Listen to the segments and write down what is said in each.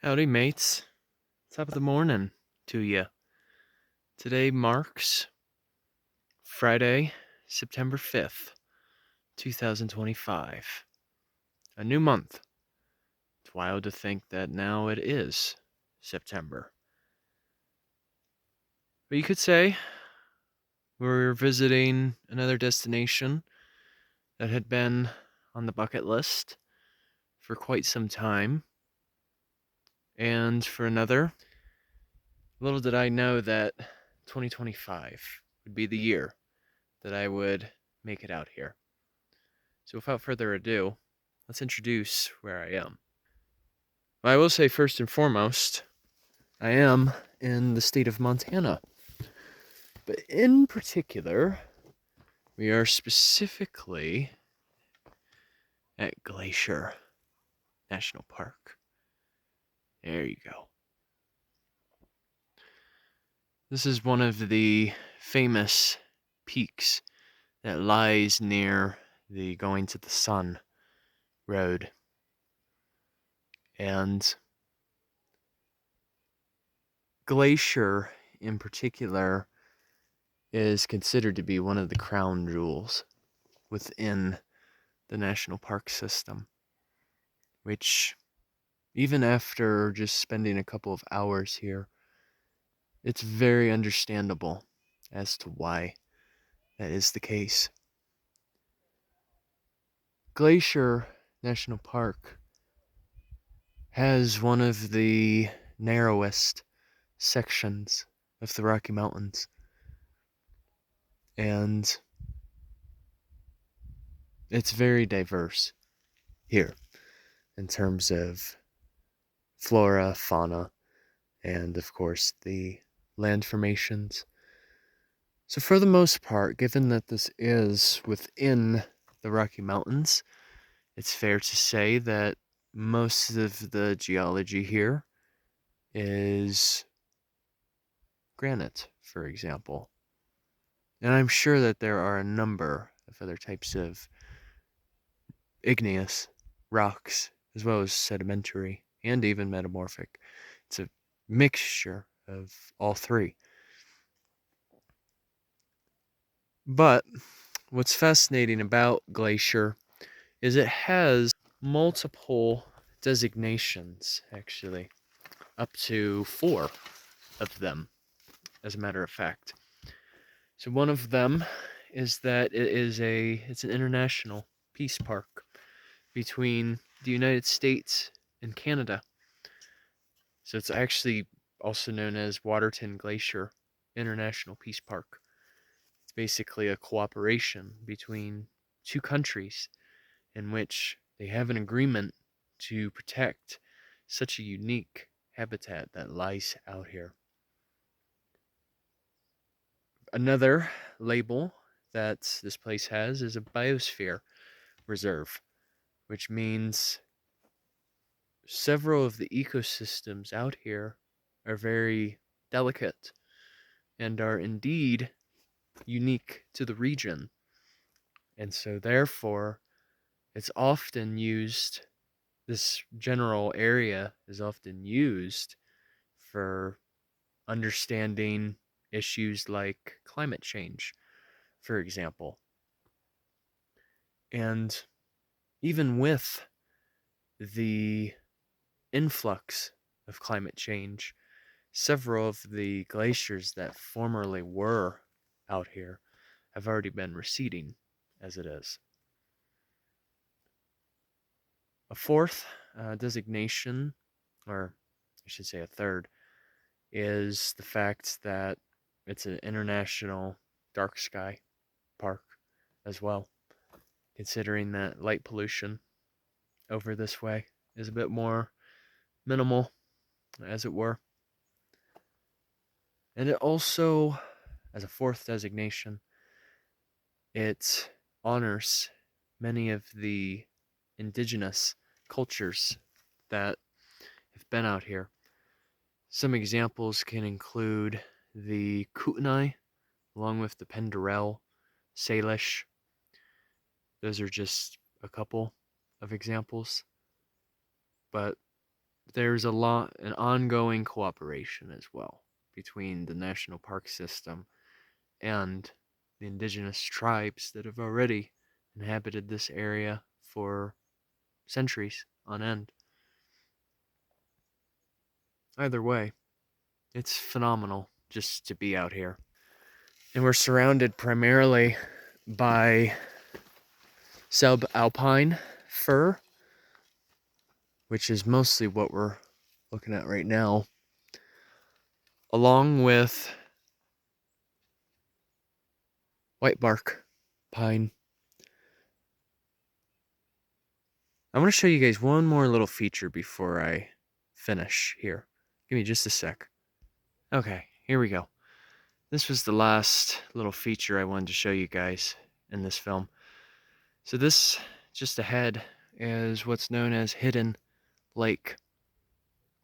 Howdy, mates. Top of the morning to you. Today marks Friday, September 5th, 2025. A new month. It's wild to think that now it is September. But you could say we're visiting another destination that had been on the bucket list for quite some time. And for another, little did I know that 2025 would be the year that I would make it out here. So without further ado, let's introduce where I am. Well, I will say first and foremost, I am in the state of Montana. But in particular, we are specifically at Glacier National Park. There you go. This is one of the famous peaks that lies near the Going to the Sun road. And Glacier in particular is considered to be one of the crown jewels within the national park system, which even after just spending a couple of hours here, it's very understandable as to why that is the case. Glacier National Park has one of the narrowest sections of the Rocky Mountains, and it's very diverse here in terms of flora, fauna, and of course the land formations. So for the most part, given that this is within the Rocky Mountains, it's fair to say that most of the geology here is granite, for example. And I'm sure that there are a number of other types of igneous rocks, as well as sedimentary and even metamorphic. It's a mixture of all three. But what's fascinating about Glacier is it has multiple designations, actually, up to 4 of them, as a matter of fact. So one of them is that it's an international peace park between the United States and Canada. So it's actually also known as Waterton Glacier International Peace Park. It's basically a cooperation between two countries in which they have an agreement to protect such a unique habitat that lies out here. Another label that this place has is a Biosphere Reserve, which means several of the ecosystems out here are very delicate and are indeed unique to the region. And so therefore, it's often used, this general area is often used for understanding issues like climate change, for example. And even with the influx of climate change, several of the glaciers that formerly were out here have already been receding as it is. A fourth designation, or I should say a third, is the fact that it's an international dark sky park as well, considering that light pollution over this way is a bit more minimal, as it were. And it also, as a fourth designation, it honors many of the indigenous cultures that have been out here. Some examples can include the Kootenai, along with the Penderel, Salish. Those are just a couple of examples. But there's an ongoing cooperation as well between the national park system and the indigenous tribes that have already inhabited this area for centuries on end. Either way, it's phenomenal just to be out here. And we're surrounded primarily by subalpine fir, which is mostly what we're looking at right now, along with white bark pine. I want to show you guys one more little feature before I finish here. Give me just a sec. Okay, here we go. This was the last little feature I wanted to show you guys in this film. So this, just ahead, is what's known as Hidden Lake,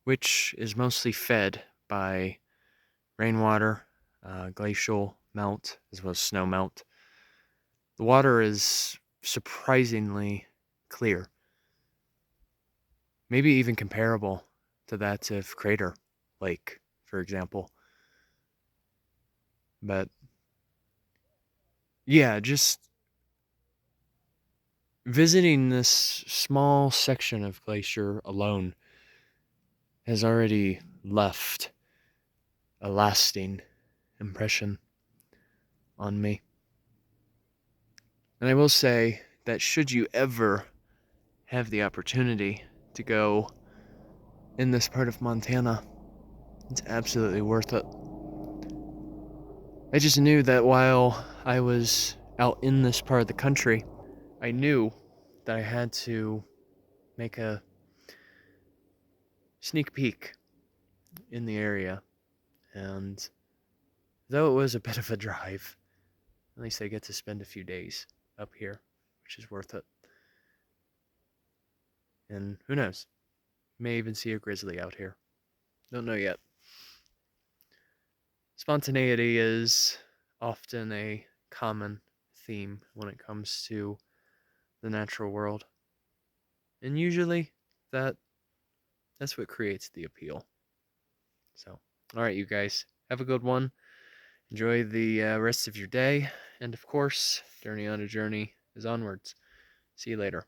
which is mostly fed by rainwater, glacial melt, as well as snow melt. The water is surprisingly clear, maybe even comparable to that of Crater Lake, for example. But yeah, just visiting this small section of glacier alone has already left a lasting impression on me. And I will say that should you ever have the opportunity to go in this part of Montana, it's absolutely worth it. I just knew that while I was out in this part of the country, I knew that I had to make a sneak peek in the area. And though it was a bit of a drive, at least I get to spend a few days up here, which is worth it. And who knows, may even see a grizzly out here. Don't know yet. Spontaneity is often a common theme when it comes to the natural world. And usually that's what creates the appeal. So, all right, you guys, have a good one. Enjoy the rest of your day. And of course, Journey on a Journey is onwards. See you later.